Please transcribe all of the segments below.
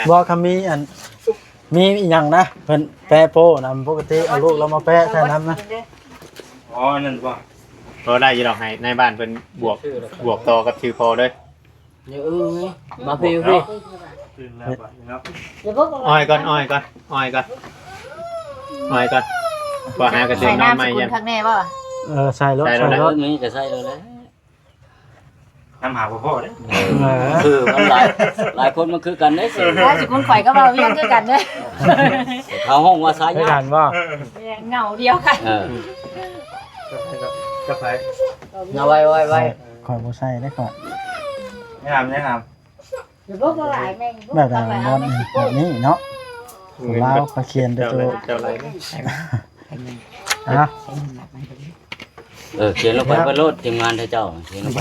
บ่คำมีอันมีอีหยังนะเพิ่นแปะโป้นำปกติเอาลูกเรามาแปะแค่นั้นนะ อ๋อนั่นบ่ก็ได้ยีดอกให้ในบ้านเพิ่นบวกต่อกับชื่อพอเด้อ เดี๋ยวมาพี่พี่ อ้อยก่อนบ่หากระเทียมน้ำใหม่ยัน ข้างแน่บ่ ใส่รถ ใส่ ใส่ รถ รถ นี่ก็ใส่เลยแหละ น้ำหาพ่อเด้อ คือมันหลายคนมันคือกันเด้สิ ถ้าสิคนข่อยก็เว้าเวียงคือกันเด้อ เขาห้องว่าสาย ได้ ยา กันบ่ เหงาเดียวกัน กับไผ เอาไว้ ข่อยบ่ใส่ได้ก่อน นี่ครับ เดี๋ยวบ่บ่หลายแม่ง แบบนั้นแบบนี้เนาะลาวเขาเขียนด้วยตัว เจ้าอะไรอ่ะเนี่ยเขียนลงไปเพื่อลดทีมงานเจ้าเขียนลงไป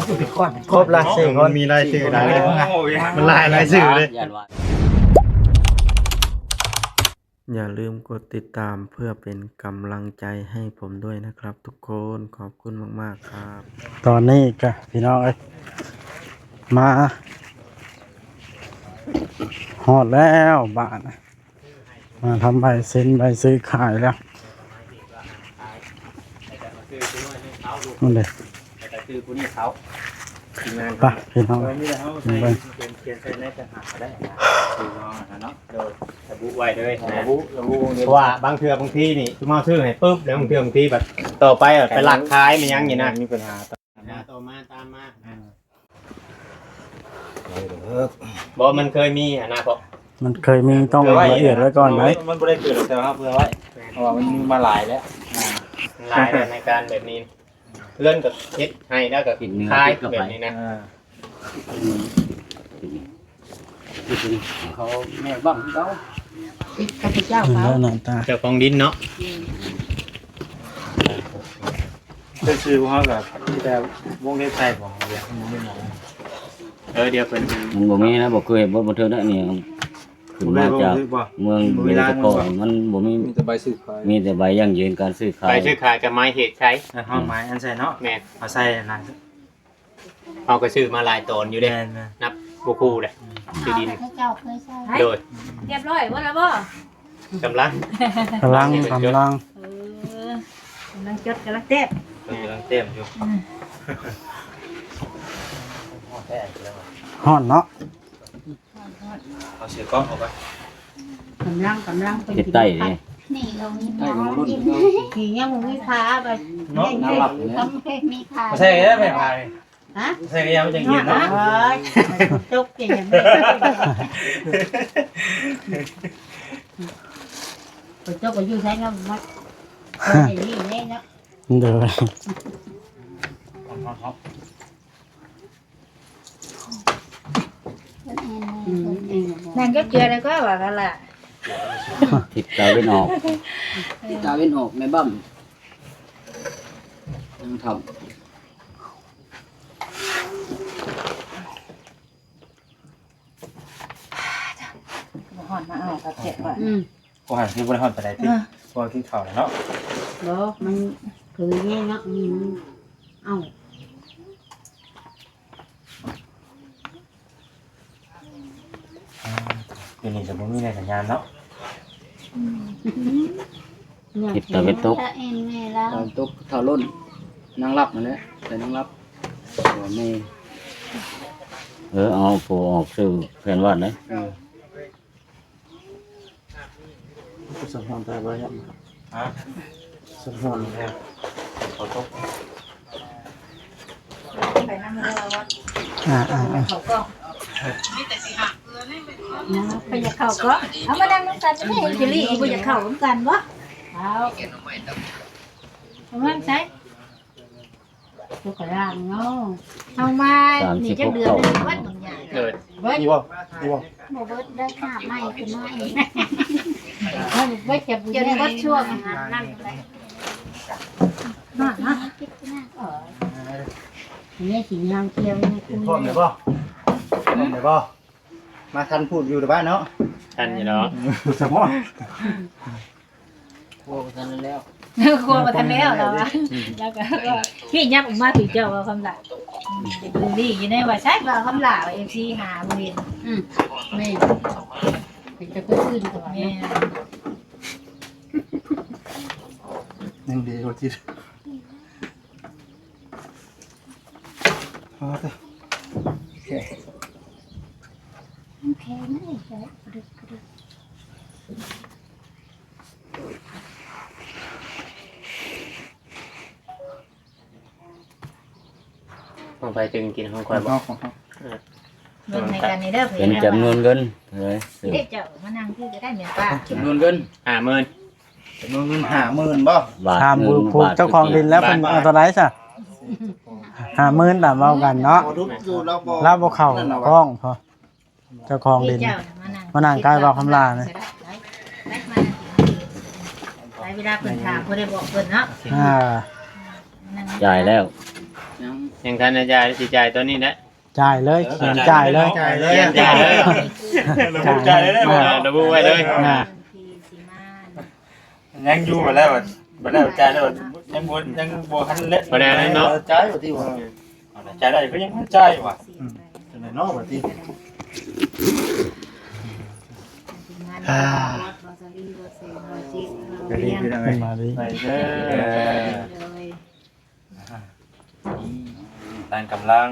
ครบละ4คน มีรายชื่อได้เลยมันลายชื่อเลย อย่าลืมกดติดตามเพื่อเป็นกำลังใจให้ผมด้วยนะครับทุกคนขอบคุณมากๆครับ ตอนนี้ก็พี่น้องเอ้ยมาฮอดแล้วบ้านมาทำใบเซ็นใบซื้อขายแล้วนั่นเลย แต่คือผู้นี้เขาทีมงาน ไปพี่น้อง นี่แหละเขาใส่เขียนใส่ในกระหาได้คือเนาะโดยระบุไว้เลยระบุว่าบางเทื่อบางทีนี่คือมาซื้อให้ปุ๊บแล้วบางเทื่อบางทีแบบต่อไปไปหลักขายมันยังอย่างนั้นมีปัญหาต่อมาตามมาบ่มันเคยมีนะพ่อ มันเคยมีต้องละเอียดไว้ก่อนไหม มันบ่ได้เกิดหรอกแต่ว่าเพื่อไว้เพราะว่ามันมีมาหลายแล้วหลายในการแบบนี้เพื่อนกับเฮ็ดให้แล้วก็คลายแบบนี้นะ เขาแม่บ้างเขา ข้าพเจ้าเขา แล้วหน้าตา เจ้าของดินเนาะ เป็นชื่อของเขาแบบแต่วงเล็บไทยของเขาเนี่ยมันไม่มอง เดี๋ยวเป็น มันบ่มีนะบ่เคยบ่เท่านั้นนี่ขึ้นมาจากเมืองเวลาก่อนมันบ่มี มีแต่ใบสื่อขาย มีแต่ใบยั่งยืนการซื้อขา ไป ย ซื้อขายกับไม้เหตุใช้ ห้องไม้อันใส่เนาะ แม่ เอาใส่นะ เอาก็ซื้อมาหลายตนอยู่เด้ แม่น นับบ่คู่เลยซื้อดิน เจ้าเคยใช้ โดย เรียบร้อยบ่แล้วบ่ กำลัง กำลัง กำลังจดกำลังเต็ม กำลังเต็มอยู่ ฮ้อนเนาะ เอาเสียกล้องออกไป กำลังเป็น เฮ็ดใต้นี่ นี่เรามีพาขี่ยังมีพาไป เนาะน้ำหลับ ทำให้มีพา ใส่ได้ไหมพาย ฮะ ใส่ก็ยังไม่จะเย็นเนาะ จุกเก่งอย่างนี้จุกก็อยู่ใช้เงินมัดนี่นี่เนาะ เดี๋ยว นั่นก็เจอแล้วก็ว่ากันล่ะ ทิศตะวันออกตะวันออกแม่บ้ำยังทำ หอนมาเอากระเจ็บว่ะ กูหันที่บริหารไปไหนที่กูกินข้าวแล้วเนาะ บอกมันคือเนี่ยเนาะมีมันเอา เดี๋ยวนี้จะไม่มีในสัญญาณเนาะ ทิศตะวันตก เอ็นแม่แล้ว ตอนตกเท่าล้นนั่งรับมาแล้วแต่นั่งรับตัวแม่เอาโผออกซื้อแผ่นวาดเลย สะพานตาบ่ยับ ฮะ สะพาน เนี่ยขอตก ไปนั่งเรือวัด อ่า เขาก็นะไปอยากเข้าก็เอามานั่งน้ำกันจะไม่เห็นจิลี่ไปอยากเข้าน้ำกันวะเอาทำไมใช่ตัวกระด้างเนาะเอามาหนีจากเดือนนึงวัดบางอย่าง เกิด เบิด นี่บ่นี่บ่ โมเบิดได้ข้าไม่คือไม่เบิดจะบุญเบิดช่วงนั่นเลยฮะคิดหน้านี่สีนางเที่ยวนี่คุณ พร้อมเลยบ่พร้อมเลยบ่มาทันพูดอยู่ในบ้านเนาะ ทันอยู่เนาะ สมอง โอ้ท่านแล้ว กลัวมาทันแล้วเหรอวะแล้วก็พี่ยับออกมาถือเจ้าว่าคำสั่ง ดูดีอยู่ในว่าใช่ว่าคำลาเอฟซีหาบ่เห็นไม่เป็นจะขึ้นตัว แม่ ยังดีกว่าที่เอาเถอะโอเค โอเคไม่ใช่กระดึกกระดึก เอาไปจึงกินของข่อยบ่ ของเขา เงินในการในเด้อ เป็นจำนวนเงินเลย เด็กเจ้ามานั่งที่ก็ได้เหมือนป้า จำนวนเงิน 50,000 จำนวนเงิน50,000บ่ บาท ถาม หนึ่ง ผู้ บาท เจ้าของดินแล้วเป็นเอาเท่าไหร่ซะ50,000ตามเว้ากันเนาะเราบ่เข้ากล้องพอเจ้าของดิน เจ้า มานั่งใกล้บอกคำลานะ ไปเวลาเพิ่นถามเพิ่นได้บอกเพิ่นเนาะ อ่า จ่ายแล้ว ยังทันจะจ่ายสิจ่ายตัวนี้นะ จ่ายเลยเขียนจ่ายเลย จ่ายเลยจ่ายเลยระบุจ่ายเลยระบุไว้เลย อ่า ยังอยู่มาแล้วมาแล้วจ่ายแล้วยังบ่ทันเละ บ่ได้เนาะ จ่ายว่าที่ว่าจ่ายได้ก็ยังจ่ายว่ะจังได๋เนาะว่าที่ เป็นมาดี ไปเด้อตามกำลัง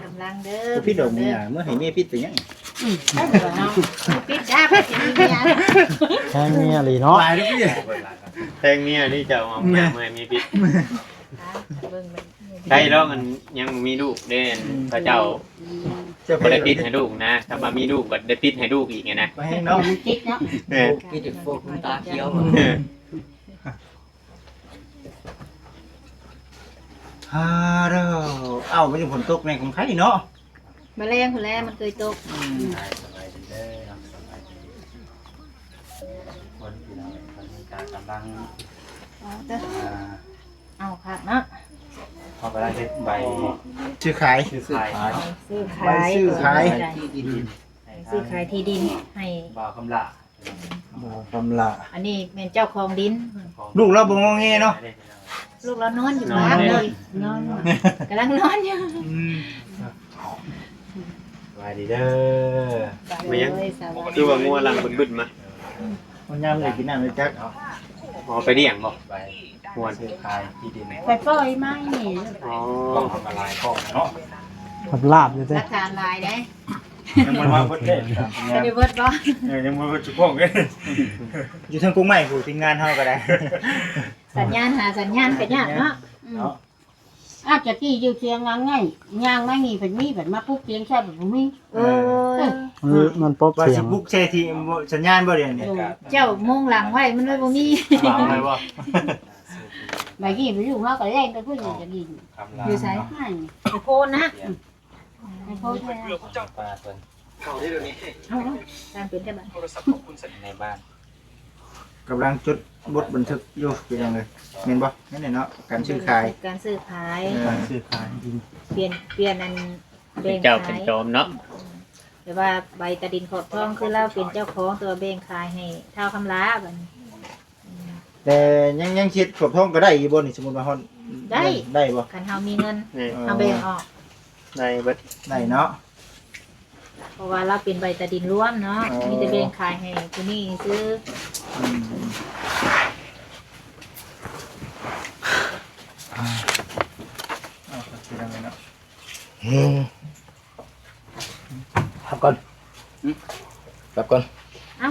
กำลังเด้อ พี่ดอกเมียเมื่อให้เมียพิษเป็นยัง ปิดจ้าปิดเมีย แค่เมียหลีเนาะ แทงเมียนี่เจ้าเอาเมื่อยมีปิดใช่แล้วมันยังมีลูกเด้นพระเจ้าบ่ได้ปิดให้ลูกนะถ้ามามีลูกก็ได้ปิดให้ลูกอีกไงนะ ไปให้เนาะ ติดเนาะ เออ กินโฟกตาเขียว ฮ่าเด้อเอ้ามันอยู่ฝนตกในของใครเนาะ แมลงคนแรกมันเคยตก คนที่เรามีการกำลัง เอาค่ะเนาะ พอกำลังเฮ็ดใบ ชื่อขาย ซื้อขาย ซื้อ ใบ ขาย ซื้อขาย ซื้อขายที่ดินให้ บ่าวคำละ บ่กำละ อันนี้เป็นเจ้าของดิน ลูกเราบ่งอแงเนาะ ลูกเรานอนอยู่บ้านเลยนอนกำลังนอนอยู่ สวัสดีเด้อ คือว่างัวหลังบึ้นๆมา มันยามเลยกินน้ำเลยจักเอา เอาไปเลี้ยงบ่ ใบ ม่วน ซื้อขายที่ดิน ไปปล่อยไม้นี่ อ๋อ ต้องทำอะไรก็เนาะ กับลาบอยู่เด้ รักษาลายได้ ยังมันมาเพิ่นเด้ จะได้เบิดบ่ ยังมันจุพวกเด้ อยู่ทางกรุงใหม่ผู้ทีมงานเฮาก็ได้ สัญญาณหาสัญญาณกันยากเนาะ อาจจะที่อยู่เชียงงานง่ายย่างไม่มีเป็นมีแบบมาปุ๊บเสียงใช่แบบมี มันป๊อบ ว่า เสีย สิ ง บุกใช่ที่สัญญาณบ่เดี๋ยวนี้ เจ้ามุ่งหลังไว้มันเลยบ่มี วางไว้บ่ ใบกี้ไปอยู่เขาก็แรงก็เพื่อนจะกิน คำลา อยู่ไส ให้ ไปโพนนะ ให้เขาแท้ ปลาเพิ่น เอาการเป็นแค่บัด ในบ้าน กำลังจดบทบันทึกอยู่เป็นยังไงแม่นบ่นั่นแหละเนาะการซื้อขาย การซื้อขาย การซื้อขายจริง เปลี่ยนอันแบ่ง เจ้า ขา เป็น ย โจมเนาะ แต่ว่าใบตะดินขอบทองคือเราเป็นเจ้าของตัวแบ่งขายให้เท่าคำลาบัดนี้ แต่ยังคิดขอบท้องก็ได้อีบ่นี่สมมุติว่าฮอดได้บ่ คันเฮามีเงิน นี่ เฮาแบ่งออก ในเบิด ได้เนาะ เพราะว่าเราเป็นใบตะดินร่วมเนาะ อ๋อ มีแต่แบ่งขายให้ผู้นี้ซื้อ เป็นยังไงเนาะ ครับก่อนครับก่อน เอ้า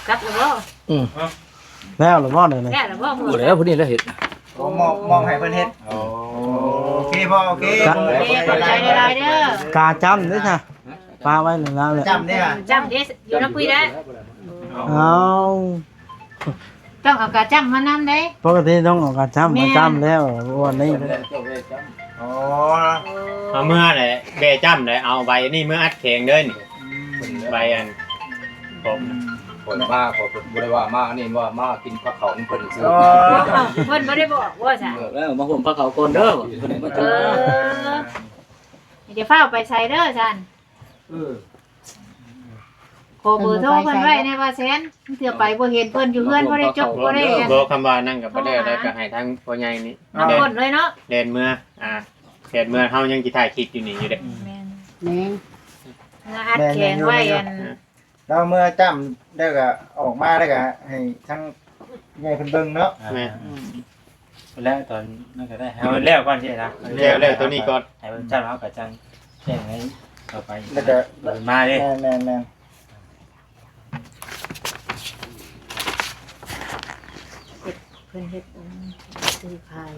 กลับแล้วบ่ แล้วหรือว่าเดี๋ยวนี้ แก่แล้วบ่ หมดแล้วพอดีแล้วเห็ด โอ้มองให้เพิ่นเฮ็ดโอเคพ่อโอเค โอเคขอบใจหลายๆเด้อก าจำด้วยค่ะปลาไว้หนึ่งแล้วเลย จำได้อ่ะ จำเด้อยู่น้ำปุ้ยได้ เอา ต้องเอากระจำมานำได้ ปกติต้องเอากาจำมาจำแล้ววันนี้ อ๋อ เอาเมื่อไหร่เบจ้ำเลยเอาใบนี่เมื่ออัดแข็งเด้อนี่ใบอันผม คนมาขอบ่ได้ว่ามานี่ว่ามากินข้าวเขานี่เพิ่นซื้อ อ๋อ เพิ่นบ่ได้บอกว่าจ้ะ แล้วมาห่มพระเขาก่อนเด้อเพิ่นมา เออเดี๋ยวฟ้าไปใส่เด้อจันโคเบอร์โทรเพิ่นไว้ในว่าแสนเทื่อไปบ่เห็นเพิ่นอยู่เฮือนบ่ได้จบบ่ได้อัน โบคำว่านั่งกับประเดี๋ยวแล้วก็ให้ทั้งพ่อใหญ่นี่ น้ำข้นเลยเนาะ เดินเมื่อ แต่เมื่อเฮายังสิถ่ายคลิปอยู่นี่อยู่เด้ แม่น แม่น อัดแขนไว้อัน เราเมื่อจ้ำได้ก็ออกมาได้ก็ให้ทั้งใหญ่เพิ่นเบิ่งเนาะ แม่ แล้วตอนนั่นก็ได้ให้มันแล้วก่อนใช่ไหม แล้วตัวนี้ก่อน ให้มันจ้าแล้วก็จังแจ้งให้ต่อไป แล้วก็ เดินมาดิ แม่น เพิ่นเฮ็ดซื้อขาย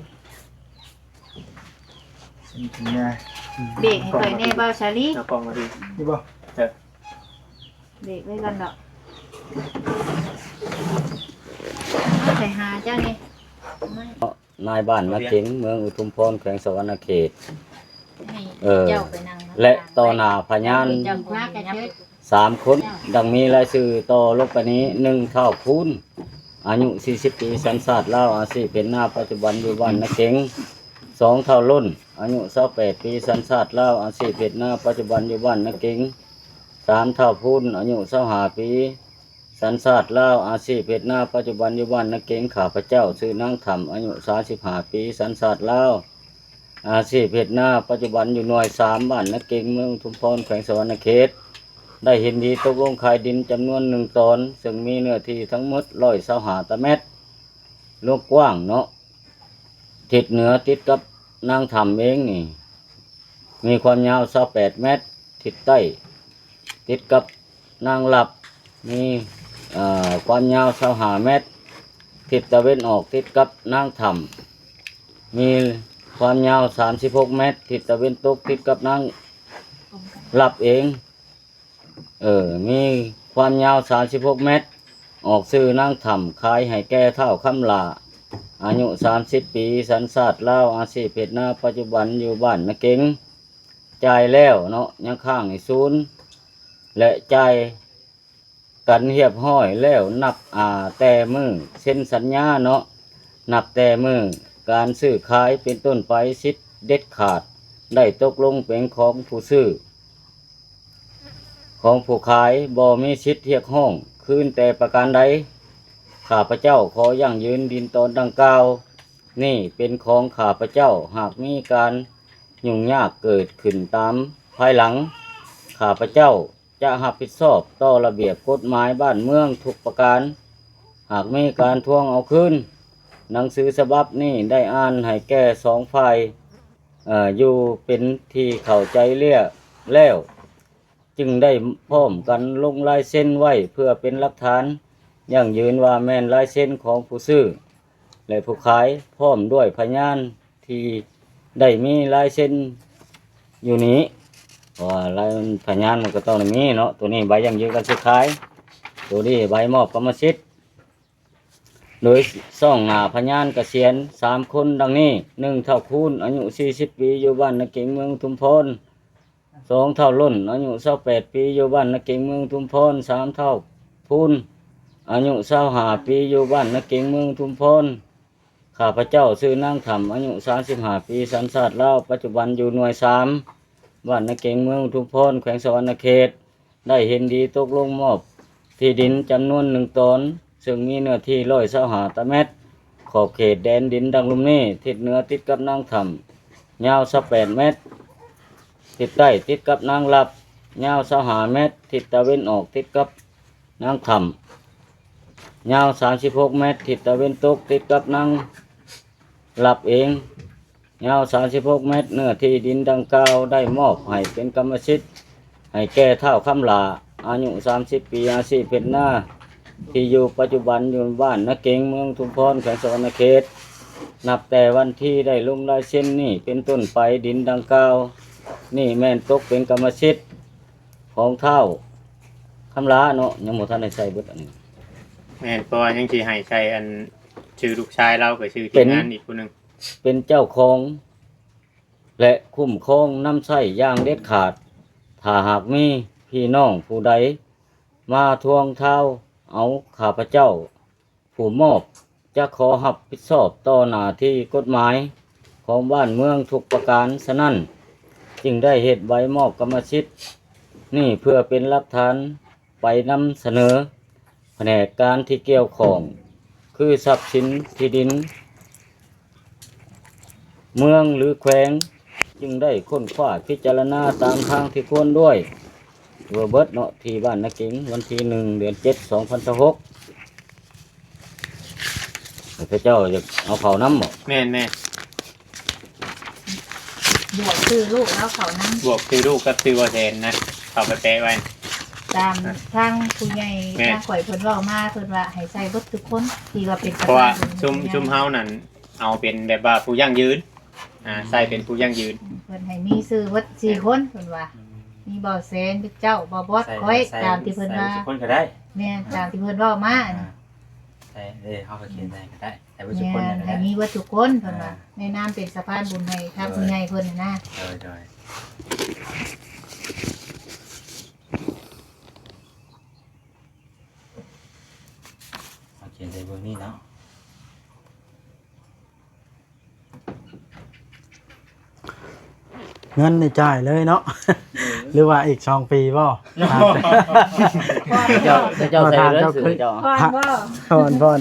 สิเนี่ย เบรกให้ข่อยแน่บ่าวชาลี เอากล้องมาดิ นี่บ่ เบรกไว้ก่อนดอกเอาใส่หาเจ้านี่ไม่ นายบ้านนาเข็งเมืองอุทุมพรแขวงสวรรณเขต ให้ เออ เจ้าไปนั่ง และต่อหน้าพยาน จังหวะกระเชิด 3 คน ดังมีรายชื่อต่อลบไปนี้1เท่าพูนอายุ40 ปีสัญชาติลาวอาชีพเป็นหน้าปัจจุบันอยู่บ้านนาเข็ง2เท่าล้นอายุ28 ปีสัญชาติลาวอาชีพเป็นหน้าปัจจุบันอยู่บ้านนาเข็ง3เท่าพูนอายุ25 ปีสัญชาติลาวอาชีพเป็นหน้าปัจจุบันอยู่บ้านนาเข็งข้าพเจ้าชื่อนางธรรมอายุ35 ปีสัญชาติลาวอาชีพเป็นหน้าปัจจุบันอยู่หน่วย3บ้านนาเข็งเมืองอุทุมพรแขวงสวรรณเขตได้เห็นดีตกลงขายดินจำนวน1 ตนซึ่งมีเนื้อที่ทั้งหมด125 ตารางเมตรโลกกว้างเนาะทิศเหนือติดกับนางธรรมเองนี่มีความยาว28 เมตรทิศใต้ติดกับนางหลับมีความยาว25 เมตรทิศตะเวนออกติดกับนางธรรมมีความยาว36 เมตรทิศตะเวนตกติดกับนางหลับเองมีความยาว36 เมตรออกซื้อนางธรรมขายให้แก่เฒ่าคำลาอายุ30 ปีสัญชาติลาวอาชีพเฮ็ดนาปัจจุบันอยู่บ้านนาเก๋งจ่ายแล้วเนาะยังข้างให้ศูนย์และจ่ายกันเรียบร้อยแล้วนับแต่มือเซ็นสัญญาเนาะนับแต่มือการซื้อขายเป็นต้นไปสิทธิ์เด็ดขาดได้ตกลงเป็นของผู้ซื้อของผู้ขายบ่มีสิทธิ์เรียกร้องคืนแต่ประการใดข้าพเจ้าขอยั่งยืนดินตนดังกล่าวนี่เป็นของข้าพเจ้าหากมีการยุ่งยากเกิดขึ้นตามภายหลังข้าพเจ้าจะรับผิดชอบต่อระเบียบกฎหมายบ้านเมืองทุกประการหากมีการทวงเอาคืนหนังสือฉบับนี้ได้อ่านให้แก่2 ฝ่ายอยู่เป็นที่เข้าใจเรียบแล้วจึงได้พร้อมกันลงลายเซ็นไว้เพื่อเป็นหลักฐานยั่งยืนว่าแม่นลายเซ็นของผู้ซื้อและผู้ขายพร้อมด้วยพยานที่ได้มีลายเซ็นอยู่นี้เพราะว่าลายพยานมันก็ต้องมีเนาะตัวนี้ใบยั่งยืนการซื้อขายตัวนี้ใบมอบกรรมสิทธิ์โดยซ่องหน้าพยานเกษียณ3 คนดังนี้1 เท่าคูณอายุ40 ปีอยู่บ้านนาเก๋งเมืองอุทุมพร2 เท่าล้นอายุ28 ปีอยู่บ้านนาเก๋งเมืองอุทุมพร3 เท่าพูนอายุ25 ปีอยู่บ้านนาเก๋งเมืองอุทุมพรข้าพเจ้าชื่อนางธรรมอายุ35 ปีสัญชาติลาวปัจจุบันอยู่หน่วย3บ้านนาเก๋งเมืองอุทุมพรแขวงสวรรณเขตได้เห็นดีตกลงมอบที่ดินจำนวน1 ตนซึ่งมีเนื้อที่125 ตารางเมตรขอบเขตแดนดินดังลุ่มนี้ทิศเหนือติดกับนางธรรมยาว18 เมตรทิศใต้ติดกับนางหลับยาว25 เมตรทิศตะเวนออกติดกับนางธรรมยาว36 เมตรทิศตะเวนตกติดกับนางหลับเองยาว36 เมตรเนื้อที่ดินดังกล่าวได้มอบให้เป็นกรรมสิทธิ์ให้แก่เฒ่าคำลาอายุ30 ปีอาชีพเป็นหน้าที่อยู่ปัจจุบันอยู่บ้านนาเก๋งเมืองอุทุมพรแขวงสวรรณเขตนับแต่วันที่ได้ลงลายเซ็นนี้เป็นต้นไปดินดังกล่าวนี่แม่นตกเป็นกรรมสิทธิ์ของเฒ่าคำลาเนาะยังบ่ทันได้ใส่เบิดอันนี้ แม่นเพราะว่ายังสิให้ใช้อันชื่อลูกชายเรากับชื่อทีมงานอีกคนหนึง เป็นเจ้าของและคุ้มครองน้ำใช้อย่างเด็ดขาดถ้าหากมีพี่น้องผู้ใดมาทวงเท้าเอาข้าพเจ้าผู้มอบจะขอรับผิดชอบต่อหน้าที่กฎหมายของบ้านเมืองทุกประการฉะนั้นจึงได้เหตุใบมอบกรรมสิทธิ์นี่เพื่อเป็นหลักฐานไปนำเสนอแผนกการที่เกี่ยวข้องคือทรัพย์สินที่ดินเมืองหรือแขวง จึงได้ค้นคว้าพิจารณาตามทางที่ควรด้วยโรเบิร์ตเนาะที่บ้านนักเก่งวันที่1 เดือน 7 2016พระเจ้าจะเอาเขาน้ำบ่ แม่น บวกคือลูกแล้วเขานั่ง บวกคือลูกกับคือว่าแทนนะเข้าไปแปะไว้ ตามทางผู้ใหญ่ทางข่อยเพิ่นเว้ามาเพิ่นว่าให้ใส่เบิดทุกคนที่ว่าเป็น เพราะว่าชุมเฮานั่นเอาเป็นแบบว่าผู้ยั่งยืนใส่เป็นผู้ยั่งยืน เพิ่นให้มีชื่อเบิด4คนเพิ่นว่ามีบ่แซนเป็นเจ้าบ่บอสค่อยตามที่เพิ่นว่า ทุกคนก็ได้ แม่นตามที่เพิ่นเว้ามาอันนี้ ใช่เฮาก็เขียนได้ก็ได้แต่ว่าทุก แม่ คน น ก็ ให้ ได้ มีเบิดทุกคนเพิ่นว่าในนามเป็นสะพานบุญให้ทางผู้ใหญ่เพิ่นน่ะนะ โดยเอาเขียนในเบอร์นี้เนาะ เงินนี่จ่ายเลยเนาะ หรือว่าอีก2 ปีบ่ เจ้าใส่เลยสื่อเจ้า ก่อนบ่ พอน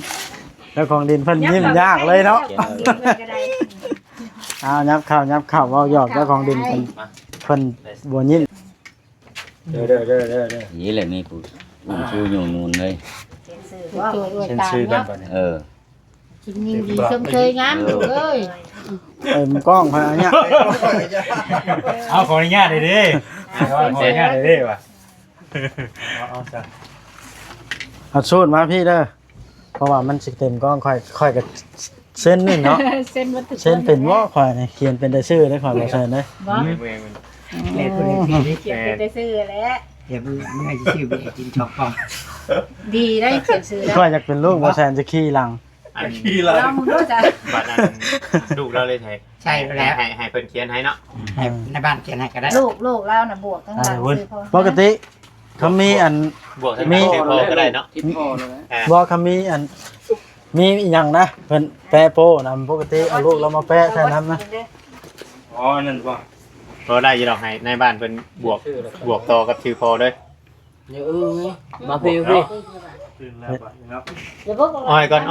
แล้วของดินเพิ่นยิ้มยากเลยเนาะ เอายับเข้าเว้าหยอกเจ้าของดินเพิ่นบ่ยิ้ม เด้อ นี่แหละมีผู้ชื่ออยู่นู่นเลย ตัวด้วย เซ็น ตาม ชื่อกัน เนาะ บ่เนี่ย เออ กินยิ่งดีชมเชยงามอยู่เลย เต็มกล้องเพิ่นอันเนี้ย เอาขออนุญาตเลยดิขออนุญาตเลยดิว่ะเอาซะ เอาสูตรมาพี่เด้อเพราะว่ามันสิเต็มกล้องค่อยก็เส้นนี่เนาะ เส้นวัตถุ เส้นเป็นบ่ค่อยนี่เขียนเป็นได้ชื่อได้ค่อยบ่ใช่เด้ บ่ เมือง เขียนเป็นได้ซื้อแล้ว เดี๋ยวมึงให้ชื่อไปกินช็อกฟอง ดีได้เขียนซื้อแล้ว ค่อยอยากเป็นลูกบ่แซนจะขี่หลัง อัน เรามึงรู้จัก บัดอันลูกเราเลยใช่แล้วให้เพิ่นเขียนให้เนาะ ในบ้านเขียนให้ก็ได้ ลูกเราน่ะบวกทั้งหลังซื้อพอ ปกติเขามีอัน บวกทั้งมีชื่อพ่อก็ได้เนาะ บ่เขามีอันมีอีหยังนะเพิ่นแปะโป้นำปกติเอาลูกเรามาแปะแทนนำนะ อ๋อนั่นบ่ เพราะได้อยู่ดอกให้ในบ้านเพิ่นบวกต่อกับชื่อพ่อเลย มาพี่พี่ ตื่นแล้วบ่เนาะ เดี๋ยวพวก อ้อยก่อนพ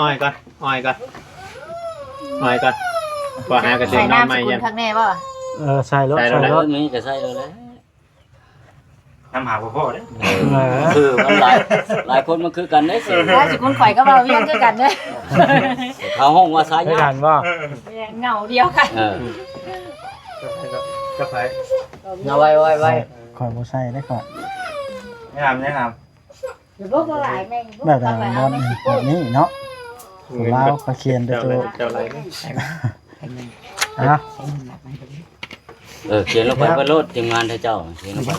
อหากระเซ็น ใส่ นอน น้ำ ใหม่ สกุ ยั ล น ข้างแน่บ่ ใส่รถ ใส่ ใส่ รถ รถ มีก็ใส่เลย น้ำหาพ่อเด้อ คือมันหลายคนมันคือกันได้สิ แล้วสกุลข่อยก็บ่เวียนคือกันเด้อ เขาห้องว่าซ้าย ด้วยกันบ่ เหงาเดียวกัน กับไผ เอาไว้ ข่อยบ่ใส่ได้ข่อย งาม เดี๋ยวพวกหลายแม่ง แบบนั้นแบบนี้เนาะลาวก็เขียนด้วยตัว เจ้าอะไร นะ เขียนลงไปเพื่อลดทีมงานให้เจ้าเขียนลงไป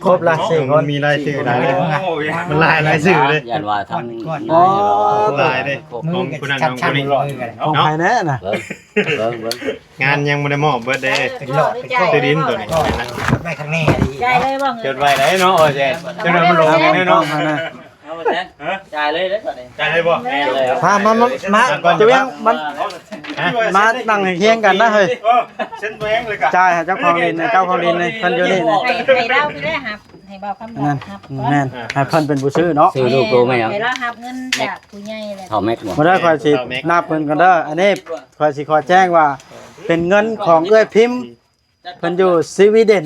ครบละ4คน มีรายชื่อหลายเลยมันหลายชื่อเลย ยันว่าทำ ลายเลยของคุณนั่นของคุณนี่ ของใครแน่น่ะ เบิ่ง งานยังไม่ได้มอบเบิร์ดเดย์ เป็นหลอดเป็นก้อน ซื้อดินตัวนี้ ไว้ข้างแน่ดี ได้เลยบ่ จดไว้ได้เนาะโอ้ยเจ๊จดไว้มันลง เอา แน่ กล้อ เนาะ งมานะ เอาไปจ่ายเลยได้ก่อนนี่ จ่ายได้บ่ พามาจะเวียงมันมานั่งให้เคียงกันนะเฮ้ย เส้นตัวเองเลยกะ จ่ายให้เจ้าของดินเจ้าของดินนี่เพิ่นอยู่นี่นี่ ให้เราไปได้ครับให้เบาคำ นั่น ครับ แม่นให้เพิ่นเป็นผู้ซื้อเนาะ ซื้อลูกโตไหมยัง ให้เรารับเงินจากผู้ใหญ่แหละ เท่าแม็กบ่ บ่ได้ค่อยสินับเพิ่นกันเด้ออันนี้ค่อยสิขอแจ้งว่า เป็นเงินของเอื้อยพิมพ์เพิ่นอยู่สวีเดน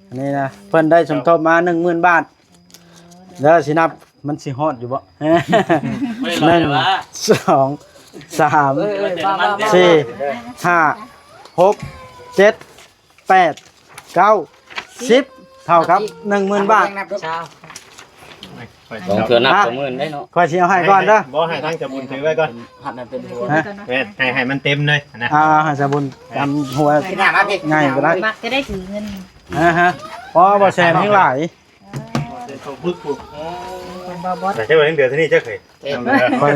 อันนี้นะเพิ่นได้สมทบมา 10,000 บาทเด้อสินับมันสิฮอดอยู่บ่ 1 2 3 4 5 6 7 8 9 10เท่าครับ 10,000 บาท ต้องเถื่อนับ20,000ได้เนาะ ค่อยสิเอาให้ก่อนเด้อ บ่ให้ทั้งจะบุญถือไว้ก่อน หัดมันเป็นหัว ฮะ แม่ให้มันเต็มเลยนะ ให้สบุญจำหัว หน้ามาพี่ ง่ายก็ได้ มักจะได้ถือเงิน ฮะเพราะบ่แซมทั้งหลาย บ่บอส แต่เจ้าเรื่องเดือนที่นี่เจ้าเคย ค่อย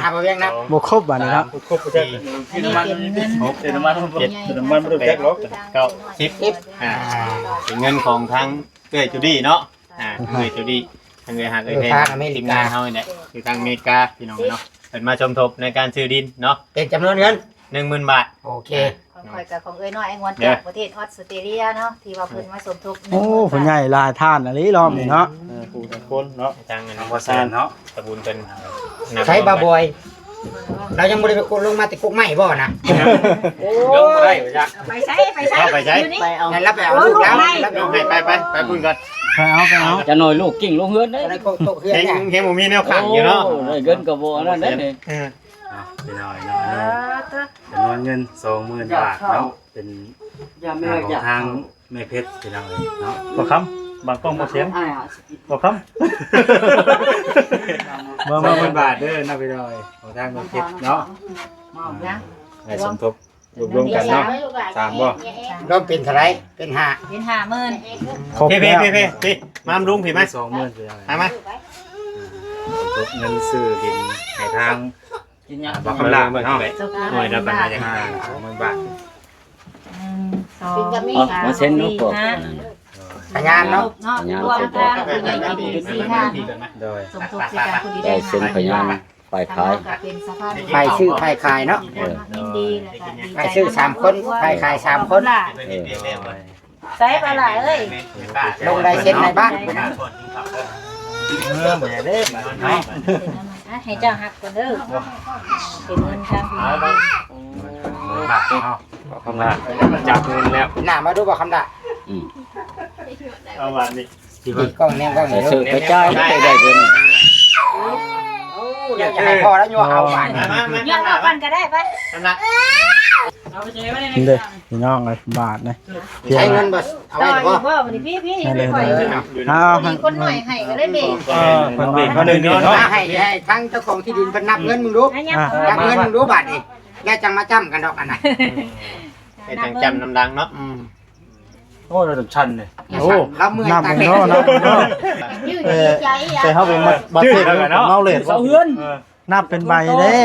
อาบ่เวียงนะ บ่ครบบัดนี้ครับ ครบเจ้า อันนี้เป็นเงิน เดี๋ยวน้ำมันมันบ่รู้จักหรอก 10เป็นเงินของทั้งเอ้ยจูดี้เนาะเอ้ยจูดี้ทางเอ้ยหักเอ้ยแทนทีมงานเฮาเนี่ยอยู่ทางอเมริกาพี่น้องเนาะเพิ่นมาสมทบในการซื้อดินเนาะ เป็นจำนวนเงิน 10,000 บาท โอเค ของข่อยกับของเอ้ยน้อยไอ้งวนจากประเทศออสเตรเลียเนาะที่ว่าเพิ่นมาสมทบ โอ้ผู้ใหญ่หลายท่านอันนี้รอบนี้เนาะ ผู้ทุกคนเนาะ ทางเงิน บ่ซ่านเนาะ ตะบุญเป็น ใช้บาบอย เรายังบ่ได้ไปกดลงมาติกุกไม้บ่นะโอ้ ลงได้บ่จ๊ะ ไปใช้ ไปใช้ อยู่นี่ ไปเอา นั่นรับไปเอาลูกแล้วรับ ลงให้ไปพุ่นก่อน ไปเอา จะหน่อยลูกกิ้งลงเฮือนได้ อะไรก็โตเฮือน เห็น เนี่ย เห็นบ่มีแนวขังอยู่เนาะ ได้เงินก็บ่นั่นได้นี่ ไปหน่อยเนาะจำนวนเงิน 20,000 บาทเนาะเป็นของทางแม่เพชรพี่น้องเนาะ บ่คำบางกล้องบ่เสียงบ่คำ 20,000 บาทเด้อนะพี่น้อยของทางแม่เพชรเนาะให้สมทบรวมๆกันเนาะ3บ่ รวมเป็นเท่าไหร่เป็น5 เป็น50,000 ครบ พี่ แล้ว พี่มามลุงพี่ไหม 20,000พี่น้อย มาไหม ครบเงินซื้อดินให้ทาง กินยัง บักคำลาเนาะ หน่วยเดียวกันมาจาก 20,000 บาท มาเซ็นลูกปอก พยานเนาะ รวมทางผู้ใหญ่ใจดี4ท่าน โดย สมทบสิการผู้ดี ได้เซ็นพยานฝ่ายขาย เป็นสภาพ ไผชื่อไผขายเนาะ ยินดีแล้วก็ดีใจ ไผชื่อ3คนไผขาย3คน ใส่ปลาไหลเอ้ย ลงลายเซ็นในบ้าน บ่ได้เด้เนาะ ให้เจ้าหักก่อนเด้อเป็นเงินทางผู้ใหญ่ บาทเนาะบักคำลาจับเงินแล้ว หน้ามาดูบ่คำดา เอาวันนี้ ที่กล้องแนมกล้อง แต่ นี่ ซื้อไปจ่ายได้เงิน อยากจะให้พ่อแล้วยัวเอาบาท ย้อนเอากันก็ได้ไป กำลัง นี่เด้อพี่น้องเลยบาทนะ ใช้เงินบ่เอา ต่ ไว้ อ บ่ อีกบ่วันนี้พี่ยังไม่ค่อย เอา มีคนหน่อยให้ก็เลยเบรก เพิ่นเบรกเขาหนึ่งเนาะ ให้ทั้งเจ้าของที่ดินเพิ่นนับเงินมึงดู นะยัง นับเงินมึงดูบาทนี่แล้วจังมาจ้ำกันดอกอันน่ะ ให้จังจำน้ำดังเนาะ โอ้ระดับชั้นเลย โอ้เราเมื่อย นับ ตา เป็น แด เนาะ ด นับเป็นเนาะ ยืดใจอ่ะ แต่เขาเป็นบัตรเทศเมาเลท เสาเฮือน นับเป็นใบเด้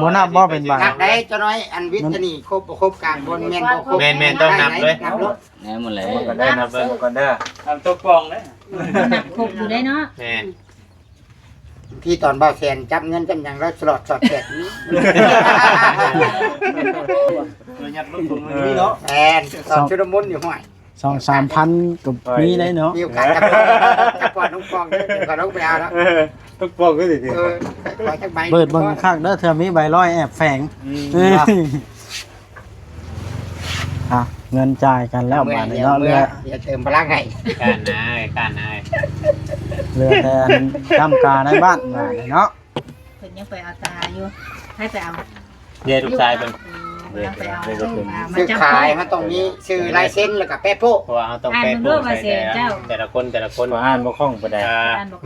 บ่นับบ่เป็นใบ นับได้เจ้าน้อยอันวิทย์นี่ครบบ่ครบกลางบนแม่นบ่ครบ แม่นต้องนับเลย นับรถ แหน่หมดแล้ว ก็ได้นับเบิ่งก่อนเด้อ ทำตัวกรองเลย ครบอยู่ได้เนาะ แม่น ที่ตอนเบาแสนจับเงินจำหยังแล้วสลอดสอดแกะนี้ ยัดรถผมนี่เนาะ แอนตอนชุดมุนอยู่ห้วย 2-3,000ก็มีได้เนาะ มีโอกาสจับปอดน้องฟองเด้อเดี๋ยวก็น้องไปเอาแล้ว ทุกปอกก็สิ ขอจักใบ เปิดเบิ่งคักเด้อเทื่อมีใบร้อยแอบแฝงอ่ะเงินจ่ายกันแล้วบาทนี้เนาะเหลือ เดี๋ยวเติมพลังให้ การนาย เหลือแต่จำกาในบ้านบาทนี้เนาะ เพิ่นยังไปเอาตาอยู่ให้ไปเอา เดี๋ยวลูกชายเป็น ยังไปเอา ซื้อขายมันต้องมีชื่อลายเซ็นแล้วก็แปะโป๊ะ เพราะว่าเอาต้องแปะโปะใส่แต่ละคน บ่อ่านบ่คล่องปานใด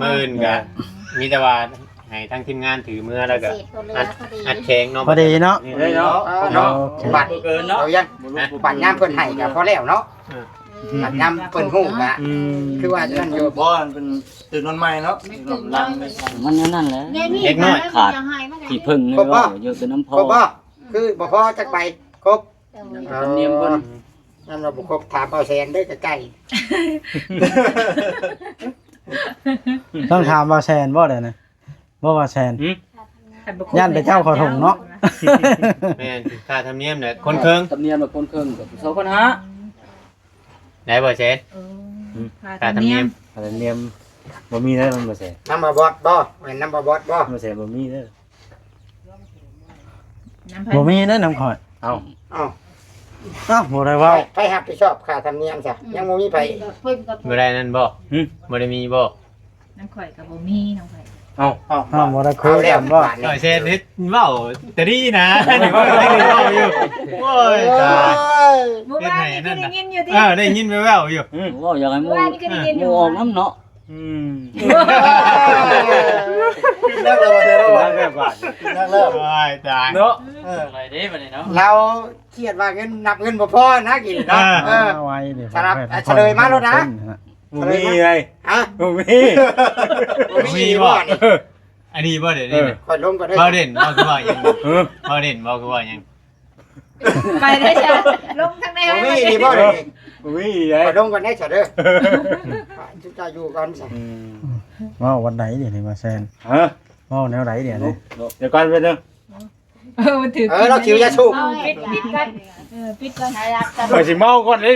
มื่นกันมีแต่ว่าให้ทั้งทีมงานถือมือแล้วก็อัดแข็งเนาะ พอดีเนาะ นี่เลยเนาะ เนาะบัตรเรายังบัตรยามเพิ่นให้ก็พอแล้วเนาะบัตรยามเพิ่นฮู้ก็คือว่านั่นอยู่ บ่เป็นตื่นนอนใหม่เนาะลังเลย มันนั่นแหละ เด็กน้อยขาด ที่พึ่งนี่ก็เยอะเป็นน้ำพ คร อบ บ่คือบ่พอจักใบครบ เนียมคน นั่นเราบ่ครบถามเบาแสนเด้อใกล้ ต้องถามว่าแซนบ่ได้นะบ่ว่าแซน ย่านไปเจ้าขอถงเนาะ แม่นค่าธรรมเนียมเนี่ยคนเคิง ตำเนียมแบบคนเครื่องกับ2,500 ได้บ่เช็ดค่าธรรมเนียม อะไรเนียมบ่มีได้มันบ่แซ่ ๆน้ำบ่บอดบ่แม่นน้ำบ่บอดบ่ บ่แซ่บ่มีเด้อ บ่มีได้น้ำข่อย เอ้า อ้าว อ้าวบ่ได้เว้า ไปรับผิดชอบค่าธรรมเนียมซะยังบ่มีไผ บ่ได้นั่นบ่บ่ได้มีบ่ น้ำข่อยกับบ่มีน้ำข่อย เอ้า อ้าวบ่ได้คุ เอา ย แล้ว กันบ่ บาท หน่ นี่ อยเช็ดนิดเว้าแต่ดีนะนี่ก็ได้เว้าอยู่โอ้ยตาย เมื่อวานนี่ก็ได้ยินอยู่ที่ ได้ยินแว่วๆอยู่ ว่าอยากให้ห เมื่อวานนี่ก็ได้ยินอ มู่ ยู่ ออกน้ำเนาะ นักแล้วบ่ได้แล้วนักแล้วบาดนักแล้ว โอ้ยตาย เนาะ อะไรเด้บัดนี้เนาะ เราเครียดว่าเงินนับเงินบ่พอนะกี่เนาะเออ ไว้เดี๋ยว สำหรับเฉลยมาแล้วนะ บ่มีไง ฮะ บ่มี บ่มีบ่นี่ อันนี้บ่เด่นนี่ ค่อยลงก็ได้ บ่เด่นบ่คือว่าหยังบ่เด่นบ่คือว่าหยัง ไปได้จ้ะลงทางไหน บ่ ให้ มี มัน นี่บ่นี่ บ่มีไง ค่อยลงก็ได้ซะเด้อจุจะอยู่ก่อนซะ ว่าวันไหนเดี๋ยวนี้มาแซน ฮะ ว่าแนวไหนเดี๋ยวนี้ เดี๋ยวก่อนไปนึง มันถือ เราคิวยาสูบ ปิดกันปิดกัน ไปสิเมาก่อนเลย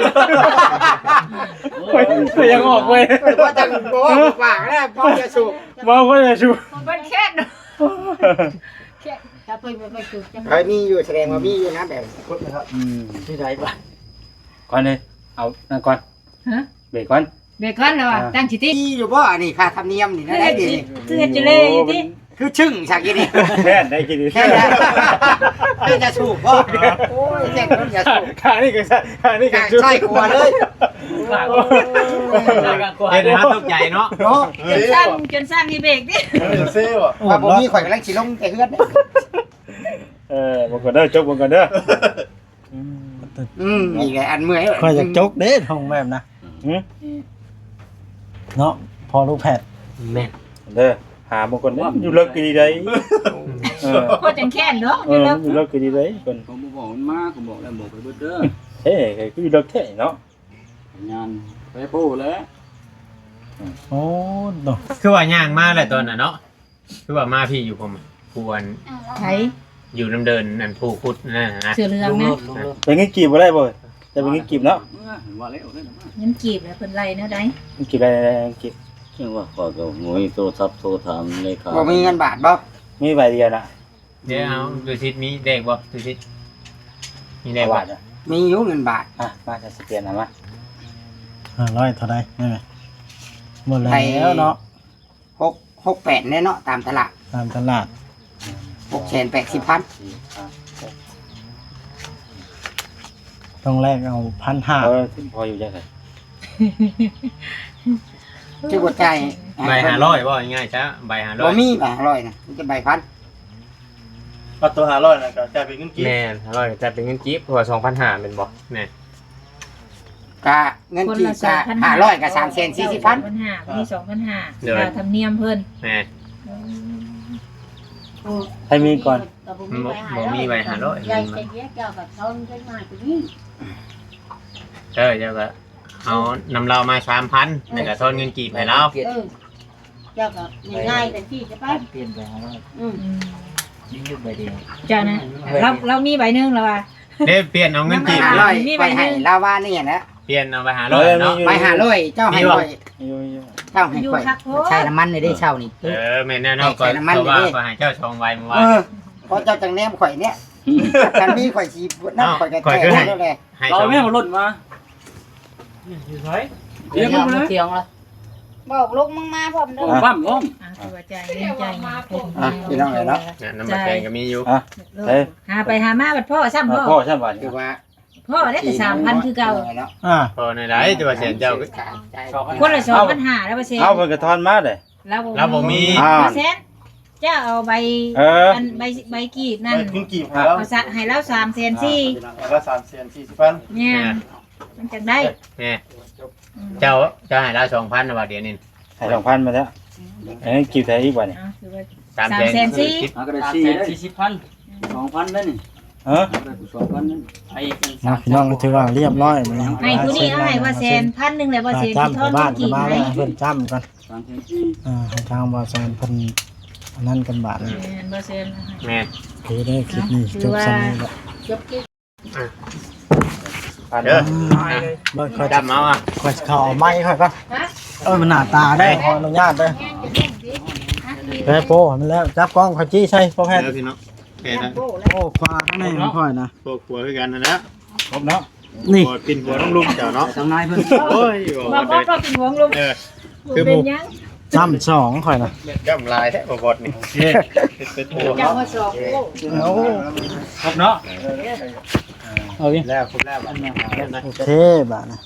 ไปยังออกไป บ่จังบ่ว่านะบ่ยาสูบ เมาก็จะชู มันแค่นแค่ ถ้าเพิ่นไปจุดจัง เฮ้ยมีอยู่แสดงว่ามีอยู่นะแบบ ที่ไหนบ้างก่อนเลยเอานั่นก่อน ฮะ เบรกก่อน เบรกก่อนแล้วอ่ะตั้งจิตติ มีอยู่บ่อันนี้ค่าธรรมเนียมนี่นะได้ดี คือเฮ็ดจิเลยอยู่ติ คือชึ่งฉากนี้ แค่ได้กิน แค่นั้นแค่จะสูบบ่โอ้ยแค่คนจะสูบ ข้านี่ก็ใช่ข้านี่ก็ ใช่กลัวเลย เห็นนะตกใจเนาะ เนาะ จนสร้างที่เบรกดิ เซ่บ่ ว่าบ่มีข่อยกำลังสิลงแต่เฮือน บางคนเด้อจบบางคนเด้อ นี่ไงอันเมื่อย ค่อยจะจกเด้ทงแบบนะเนาะพอลูกแพทย์ เด้อหาบางคนอยู่เลิกกินดีได้ โคตรจังแค้นเนาะ อยู่เลิกกินดีได้คน เขาบอกมันมาเขาบอกแล้วบอกไปเบิดเด้อ เฮ้ยก็อยู่เลิกเท่เนาะ งานไปปูแล้ว โอ้ดอก คือว่าย่างมาแหละตอนน่ะเนาะคือว่ามาพี่อยู่ผมควร ไผ อยู่น้ำเดินนั่นผู้คุดนั่นนะ เสือเรืองนะ เป็นเงินกีบบ่ได้บ่แต่เป็นเงินกีบเนาะ ว่าแล้วได้ เงินกีบแล้วเพิ่นไล่แนวใด เงินกีบอะไรกีบ เชื่อว่าขอกับงวยโทรศัพท์โทรถามเลขา บ่มีเงินบาทบ่ มีใบเดียวนะ เดี๋ยวเอาดูซิมีเด็กบ่ดูซิมีเด็กบ่ บาทอ่ะ มีอยู่เงินบาท มาจะสเปลี่ยนนะมา 500เท่าใดได้ไหมหมดแล้วเนาะ 68แน่เนาะตามตลาด ตามตลาด 680,000 ต้องแลกเอา1,500 พออยู่จังไง ชื่อบ่ใจาย ใบ500บ่ง่ายๆจ้ะใบ บ่ 500 มีบาท100นะมันจะใบพัน เอาตัว500นะก็จะเป็นเงินกีบ แม่น500จะเป็นเงินกีบเพราะว่า2,500เป็นบ่แม่น กะเงินกีบกะ500กับ340,000 2,500มี2,500ค่าธรรมเนียมเพิ่น แม่น ให้มีก่อน บ่มีใบ500 ใหญ่ใจเย็นเจ้ากับทนจังมาตัวนี้ เจ้าก็เอานำเรามา 3,000แล้วก็ทอนเงินกีบให้เรา เจ้าก็ง่ายๆแต่ที่จะไป เปลี่ยนไปแล้ว ยิ่งยุบไปเดียว เจ้านะเรามีใบหนึงแล้วว่า เด้เปลี่ยนเอาเงินกีบ มี 500 ใบ ไป หนึ่ ให้ ง ลาวานี่นะ เปลี่ยนเอาไป500เนาะ ไป500เจ้าให้ข่อย อยู่ เจ้าให้ข่อยใช้น้ำมันได้เช่านี่ แม่นแน่เนาะก็ก็ให้เจ้าชองใบเมื่อวาน เพราะเจ้าจังแนมข่อยเนี่ยกันมีข่อยสินำข่อยก็แท้แล้วแหละ ให้ เรา ชอง ไม่เอารถมา อยู่ไส เดี๋ยวมาเที่ยงละ บอกลูกมึงมาพร้อมเด้อ ปั้มงง ตัวใจเงินใจเพิ่น พี่น้องเนาะ น้ำมันแพงก็มีอยู่ หาไปหามาบัดพ่อซ้ำพ่อ พ่อใช่ป่ะ คือว่า พ่อได้แต่3,000คือเก่า เนาะ พอในไหนจะว่าเสียเจ้า คนละ2,500แล้วบ่เซ็น เอาเพิ่นก็ทอนมาเลย เราบ่มี บ่เซ็นเจ้าเอาใบอันใบกีบนั่น เงินกีบให้แล้ว เอาซะให้เรา3แสนสี่ แล้ว340,000 เนี่ยมันจังได้ แม่เจ้าให้เรา 2,000นะว่าเดี๋ยวนี้ ให้2,000มาแล้วกีบไทยอีกว่านี่ คือว่า 3 แสนสี่ หากระดาษ40,000 2,000ได้นี่ ฮะ 2,000นั่นไอ้กัน พี่น้องก็ถือว่าเรียบร้อย ให้ผู้นี้เอาให้ว่าแสน1,000แล้วบ่เซ็นที่ทอน บ้าน กีบ มา ให้ เพิ่นจ้ำกัน 3,000 ให้ทางบ่แซนเพิ่นอันนั้นกันบาท บ่เซ็น แม่ คือได้คลิปนี้จบซ้ำนี้แหละ จบกิน เด้อ บ่ค่อย ดำเอาอ่ะ ค่อยเข้าเอาไม้ค่อยก่อนมันหน้าตาได้ขออนุญาตเด้อแพ้โป้มันแล้วจับกล้องขอจี้ใช่พ่อแพทย์ เด้อพี่น้องแค่นั้น โอ้ควาข้างในมันค่อยนะ พวกหัวคือกันนั่นแหละ ครบเนาะ นี่ หัวปินหัวต้องลุกเจ้าเนาะ ทางนายเพิ่น โอ้ย บ่บ่ก็เป็นห่วงลุง คือ เป็ ห น มู่ ยัง ซ้ำสองค่อยนะ ย่ำลายแท้บ่บดนี่เป็นตัว เจ้ามาสอบโอ้ ครบเนาะ เอาดิ แล้วครบแล้ว โอเคบาทนะ